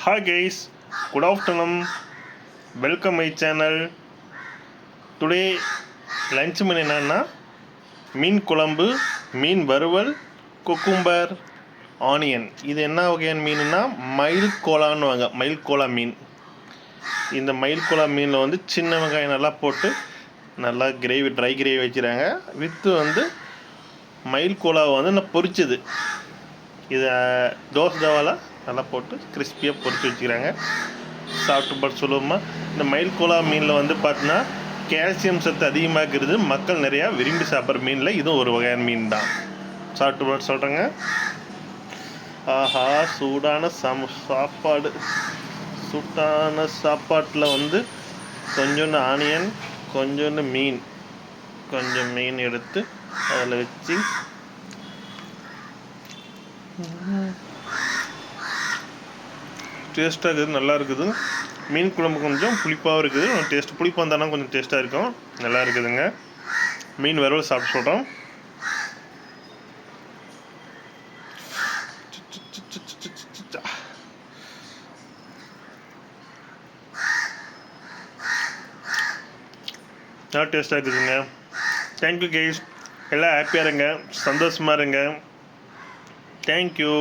Hi guys, good afternoon. Welcome my channel. Today lunch menu என்னன்னா மீன் குழம்பு, மீன் வறுவல், cucumber, onion. இது என்ன வகையான மீனுன்னா மயில் கோலான்னு மயில் கோலா மீன். இந்த மயில் கோலா மீனில் வந்து சின்ன வெங்காயம் நல்லா போட்டு நல்லா கிரேவி ட்ரை கிரேவி வச்சுறாங்க. வித்து மயில் கோலாவை நான் பொரிச்சது. இதை தோசை தவால நல்லா போட்டு கிறிஸ்பியாக பொரிச்சு வச்சுக்கிறாங்க. சாப்பிட்டு பார்த்து சொல்லுவோமா. இந்த மயில் கோலா மீனில் பார்த்தீங்கன்னா கால்சியம் சத்து அதிகமாக இருக்கிறது. மக்கள் நிறையா விரும்பி சாப்பிட்ற மீனில் இதுவும் ஒரு வகையான மீன் தான். சாப்பிட்டு பார்த்து சொல்கிறேங்க. ஆஹா, சூடான சாப்பாடு. சூடான சாப்பாட்டில் கொஞ்சோண்டு ஆனியன், கொஞ்சோண்டு மீன், கொஞ்சம் மீன் எடுத்து அதில் வச்சு டேஸ்ட்டாக இருக்குது, நல்லா இருக்குது. மீன் குழம்பு கொஞ்சம் புளிப்பாகவும் இருக்குது. டேஸ்ட் புளிப்பாக இருந்தாலும் கொஞ்சம் டேஸ்ட்டாக இருக்கும். நல்லா இருக்குதுங்க. மீன் வறுவல் சாப்பிட்டு சொல்கிறோம். நல்லா டேஸ்ட்டாக இருக்குதுங்க. Thank you guys. எல்லாம் ஹாப்பியாக இருங்க, சந்தோஷமாக இருங்க. தேங்க்யூ.